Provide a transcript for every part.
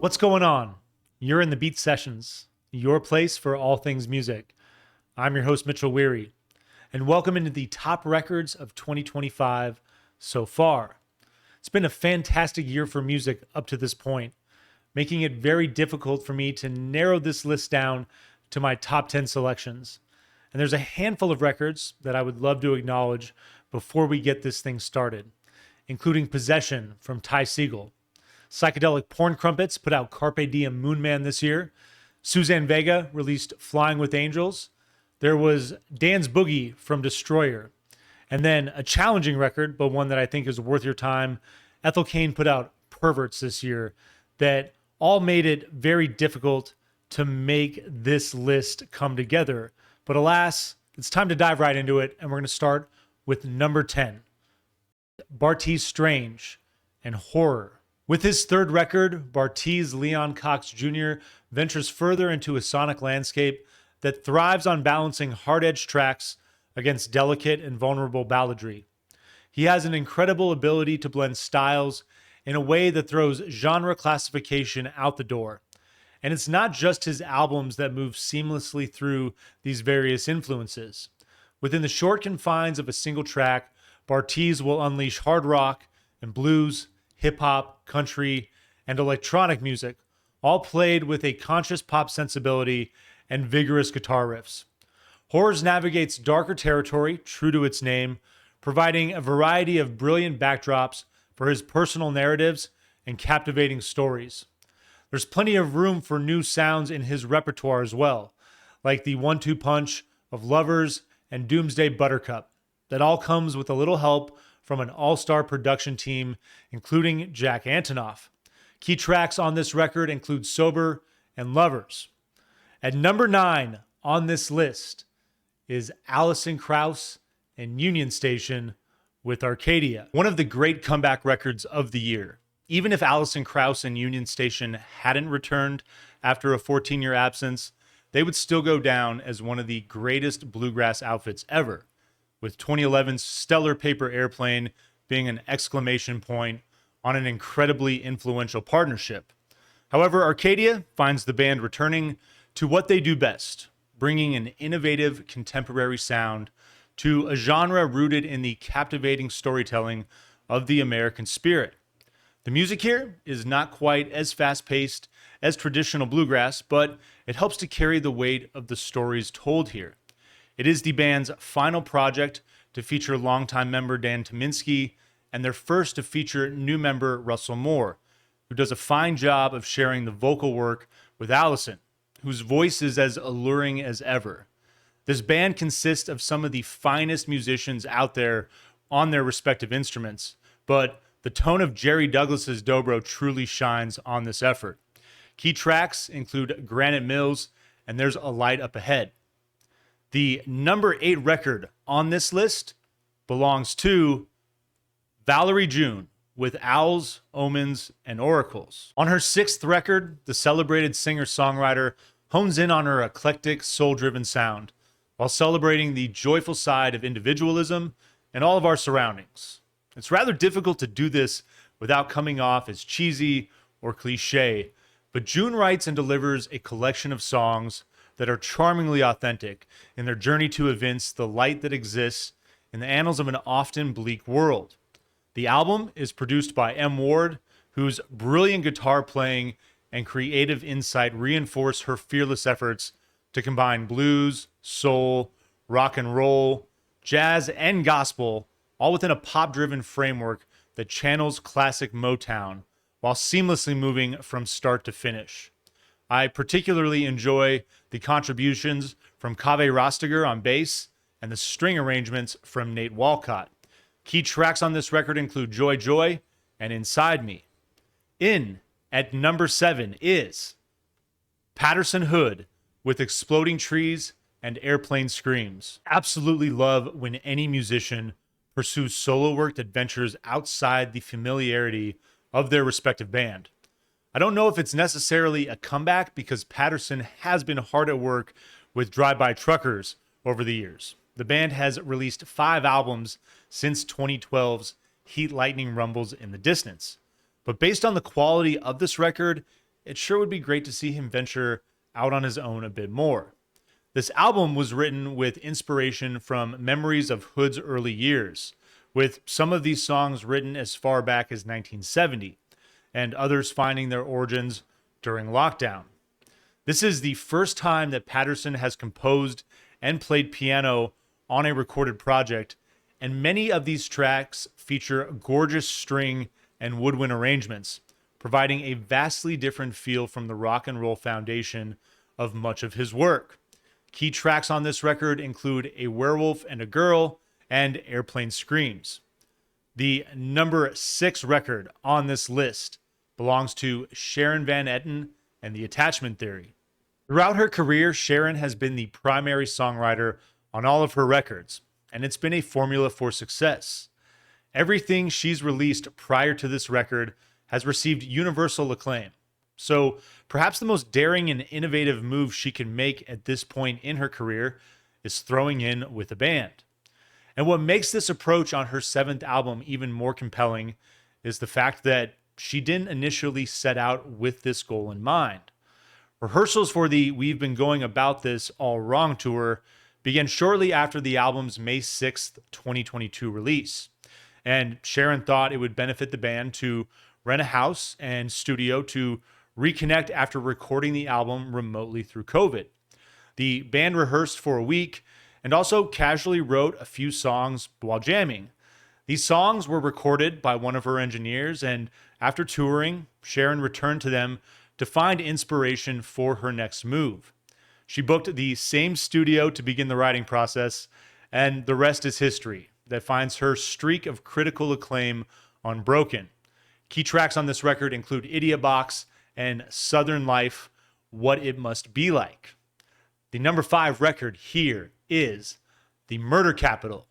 What's going on? You're in the Beat Sessions, your place for all things music. I'm your host, Mitchell Weary, and welcome into the top records of 2025 so far. It's been a fantastic year for music up to this point, making it very difficult for me to narrow this list down to my top 10 selections. And there's a handful of records that I would love to acknowledge before we get this thing started, including Possession from Ty Segall. Psychedelic Porn Crumpets put out Carpe Diem Moon Man this year. Suzanne Vega released Flying with Angels. There was Dan's Boogie from Destroyer. And then a challenging record, but one that I think is worth your time. Ethel Cain put out Perverts this year that all made it very difficult to make this list come together. But alas, it's time to dive right into it, and we're going to start with number 10. Bartis Strange and Horror. With his third record, Bartis Leon Cox Jr. ventures further into a sonic landscape that thrives on balancing hard-edged tracks against delicate and vulnerable balladry. He has an incredible ability to blend styles in a way that throws genre classification out the door. And it's not just his albums that move seamlessly through these various influences. Within the short confines of a single track, Bartis will unleash hard rock and blues, hip-hop, country, and electronic music, all played with a conscious pop sensibility and vigorous guitar riffs. Horrors navigates darker territory, true to its name, providing a variety of brilliant backdrops for his personal narratives and captivating stories. There's plenty of room for new sounds in his repertoire as well, like the 1-2 punch of Lovers and Doomsday Buttercup, that all comes with a little help from an all-star production team, including Jack Antonoff. Key tracks on this record include Sober and Lovers. At number 9 on this list is Alison Krauss and Union Station with Arcadia, one of the great comeback records of the year. Even if Alison Krauss and Union Station hadn't returned after a 14-year absence, they would still go down as one of the greatest bluegrass outfits ever, with 2011's Stellar Paper Airplane being an exclamation point on an incredibly influential partnership. However, Arcadia finds the band returning to what they do best, bringing an innovative contemporary sound to a genre rooted in the captivating storytelling of the American spirit. The music here is not quite as fast-paced as traditional bluegrass, but it helps to carry the weight of the stories told here. It is the band's final project to feature longtime member Dan Tyminski and their first to feature new member Russell Moore, who does a fine job of sharing the vocal work with Allison, whose voice is as alluring as ever. This band consists of some of the finest musicians out there on their respective instruments, but the tone of Jerry Douglas's dobro truly shines on this effort. Key tracks include Granite Mills and There's a Light Up Ahead. The number 8 record on this list belongs to Valerie June with Owls, Omens, and Oracles. On her 6th record, the celebrated singer-songwriter hones in on her eclectic, soul-driven sound while celebrating the joyful side of individualism and all of our surroundings. It's rather difficult to do this without coming off as cheesy or cliche, but June writes and delivers a collection of songs that are charmingly authentic in their journey to evince the light that exists in the annals of an often bleak world. The album is produced by M. Ward, whose brilliant guitar playing and creative insight reinforce her fearless efforts to combine blues, soul, rock and roll, jazz, and gospel, all within a pop-driven framework that channels classic Motown while seamlessly moving from start to finish. I particularly enjoy the contributions from Kaveh Rostiger on bass and the string arrangements from Nate Walcott. Key tracks on this record include Joy Joy and Inside Me. In at number 7 is Patterson Hood with Exploding Trees and Airplane Screams. Absolutely love when any musician pursues solo work that ventures outside the familiarity of their respective band. I don't know if it's necessarily a comeback because Patterson has been hard at work with Drive-By Truckers over the years. The band has released 5 albums since 2012's Heat Lightning Rumbles in the Distance. But based on the quality of this record it sure would be great to see him venture out on his own a bit more. This album was written with inspiration from memories of Hood's early years, with some of these songs written as far back as 1970, and others finding their origins during lockdown. This is the first time that Patterson has composed and played piano on a recorded project, and many of these tracks feature gorgeous string and woodwind arrangements, providing a vastly different feel from the rock and roll foundation of much of his work. Key tracks on this record include A Werewolf and a Girl and Airplane Screams. The number 6 record on this list belongs to Sharon Van Etten and the Attachment Theory. Throughout her career, Sharon has been the primary songwriter on all of her records, and it's been a formula for success. Everything she's released prior to this record has received universal acclaim. So perhaps the most daring and innovative move she can make at this point in her career is throwing in with a band. And what makes this approach on her 7th album even more compelling is the fact that she didn't initially set out with this goal in mind. Rehearsals for the We've Been Going About This All Wrong tour began shortly after the album's May 6th, 2022 release. And Sharon thought it would benefit the band to rent a house and studio to reconnect after recording the album remotely through COVID. The band rehearsed for a week and also casually wrote a few songs while jamming. These songs were recorded by one of her engineers, and after touring, Sharon returned to them to find inspiration for her next move. She booked the same studio to begin the writing process, and the rest is history that finds her streak of critical acclaim unbroken. Key tracks on this record include Idiot Box and Southern Life, What It Must Be Like. The number 5 record here is The Murder Capital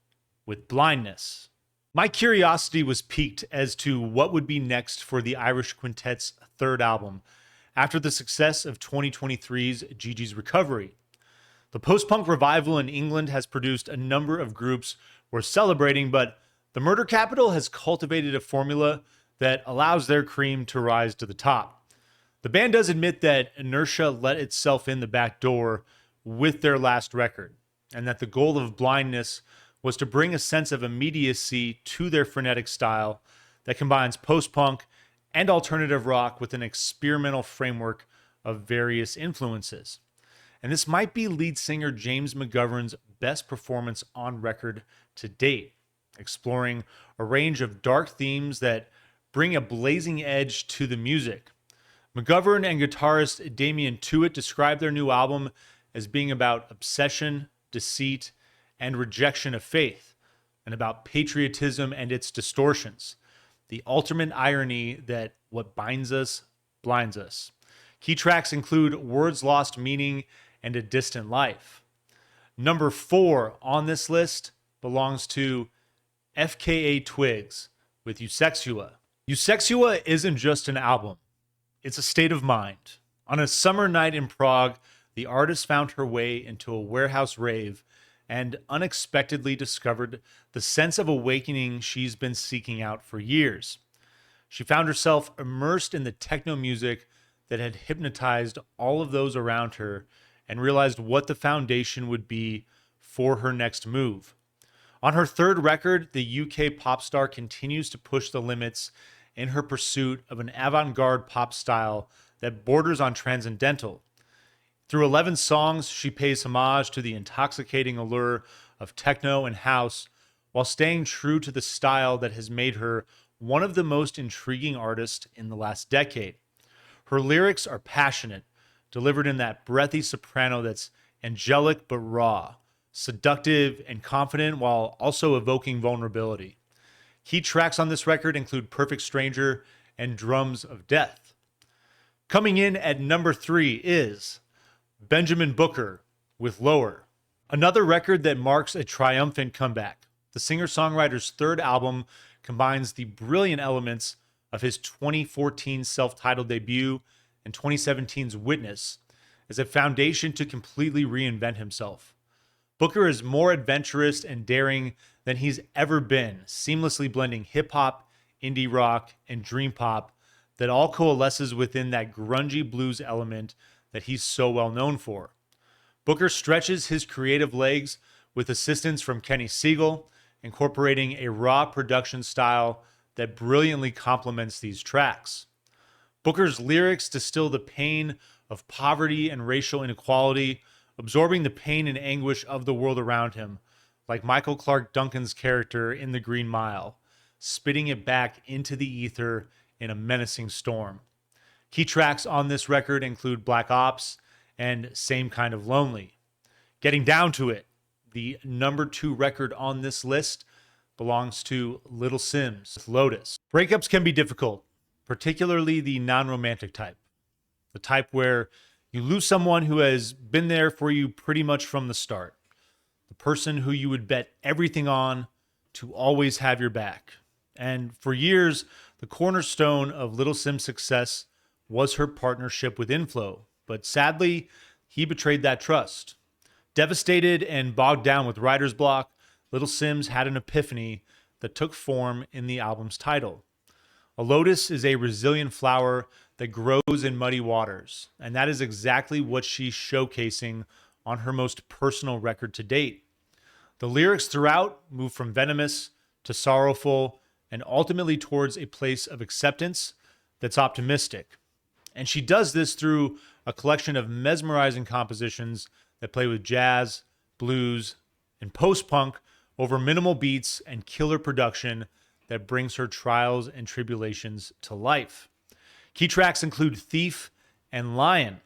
with Blindness. My curiosity was piqued as to what would be next for the Irish Quintet's 3rd album after the success of 2023's Gigi's Recovery. The post-punk revival in England has produced a number of groups worth celebrating, but the Murder Capital has cultivated a formula that allows their cream to rise to the top. The band does admit that inertia let itself in the back door with their last record, and that the goal of Blindness was to bring a sense of immediacy to their frenetic style that combines post-punk and alternative rock with an experimental framework of various influences. And this might be lead singer James McGovern's best performance on record to date, exploring a range of dark themes that bring a blazing edge to the music. McGovern and guitarist Damien Tuitt described their new album as being about obsession, deceit, and rejection of faith, and about patriotism and its distortions, the ultimate irony that what binds us blinds us. Key tracks include Words Lost Meaning and A Distant Life. Number 4 on this list belongs to FKA Twigs with Eusexia. Eusexia isn't just an album, it's a state of mind. On a summer night in Prague, the artist found her way into a warehouse rave and unexpectedly discovered the sense of awakening she's been seeking out for years. She found herself immersed in the techno music that had hypnotized all of those around her and realized what the foundation would be for her next move. On her 3rd record, the UK pop star continues to push the limits in her pursuit of an avant-garde pop style that borders on transcendental. Through 11 songs, she pays homage to the intoxicating allure of techno and house while staying true to the style that has made her one of the most intriguing artists in the last decade. Her lyrics are passionate, delivered in that breathy soprano that's angelic but raw, seductive and confident while also evoking vulnerability. Key tracks on this record include Perfect Stranger and Drums of Death. Coming in at number 3 is Benjamin Booker with Lower, another record that marks a triumphant comeback. The singer-songwriter's 3rd album combines the brilliant elements of his 2014 self-titled debut and 2017's Witness as a foundation to completely reinvent himself. Booker is more adventurous and daring than he's ever been, seamlessly blending hip-hop, indie rock, and dream pop that all coalesces within that grungy blues element that he's so well known for. Booker stretches his creative legs with assistance from Kenny Siegel, incorporating a raw production style that brilliantly complements these tracks. Booker's lyrics distill the pain of poverty and racial inequality, absorbing the pain and anguish of the world around him, like Michael Clark Duncan's character in The Green Mile, spitting it back into the ether in a menacing storm. Key tracks on this record include Black Ops and Same Kind of Lonely. Getting down to it, the number 2 record on this list belongs to Little Simz with Lotus. Breakups can be difficult, particularly the non-romantic type. The type where you lose someone who has been there for you pretty much from the start. The person who you would bet everything on to always have your back. And for years, the cornerstone of Little Simz' success was her partnership with Inflo. But sadly, he betrayed that trust. Devastated and bogged down with writer's block, Little Simz had an epiphany that took form in the album's title. A lotus is a resilient flower that grows in muddy waters, and that is exactly what she's showcasing on her most personal record to date. The lyrics throughout move from venomous to sorrowful and ultimately towards a place of acceptance that's optimistic. And she does this through a collection of mesmerizing compositions that play with jazz, blues, and post-punk over minimal beats and killer production that brings her trials and tribulations to life. Key tracks include Thief and Lion.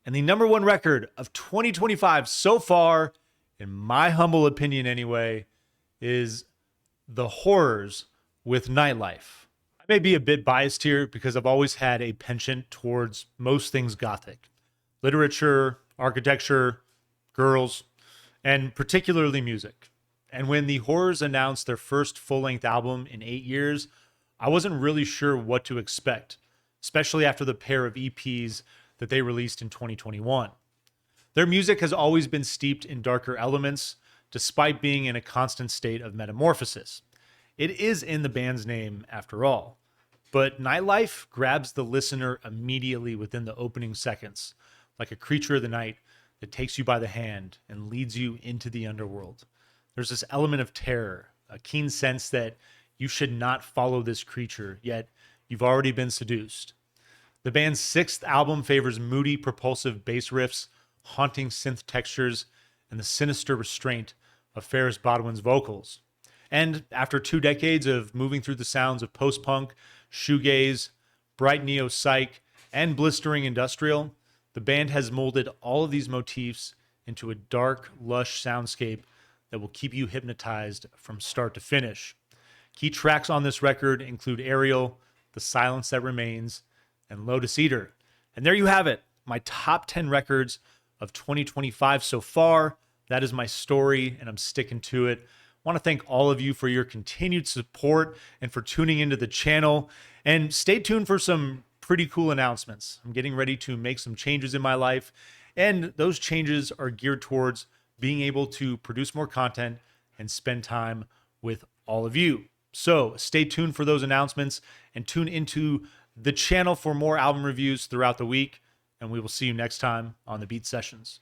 And the number 1 record of 2025 so far, in my humble opinion anyway, is The Horrors with Nightlife. I may be a bit biased here because I've always had a penchant towards most things Gothic. Literature, architecture, girls, and particularly music. And when the Horrors announced their first full-length album in 8 years, I wasn't really sure what to expect, especially after the pair of EPs that they released in 2021. Their music has always been steeped in darker elements, despite being in a constant state of metamorphosis. It is in the band's name, after all. But Nightlife grabs the listener immediately within the opening seconds, like a creature of the night that takes you by the hand and leads you into the underworld. There's this element of terror, a keen sense that you should not follow this creature, yet you've already been seduced. The band's 6th album favors moody, propulsive bass riffs, haunting synth textures, and the sinister restraint of Ferris Bodwin's vocals. And after 2 decades of moving through the sounds of post-punk, shoegaze, bright neo-psych, and blistering industrial, the band has molded all of these motifs into a dark, lush soundscape that will keep you hypnotized from start to finish. Key tracks on this record include Ariel, The Silence That Remains, and Lotus Eater. And there you have it, my top 10 records of 2025 so far. That is my story, and I'm sticking to it. I want to thank all of you for your continued support and for tuning into the channel. And stay tuned for some pretty cool announcements. I'm getting ready to make some changes in my life, and those changes are geared towards being able to produce more content and spend time with all of you. So stay tuned for those announcements and tune into the channel for more album reviews throughout the week. And we will see you next time on the Beat Sessions.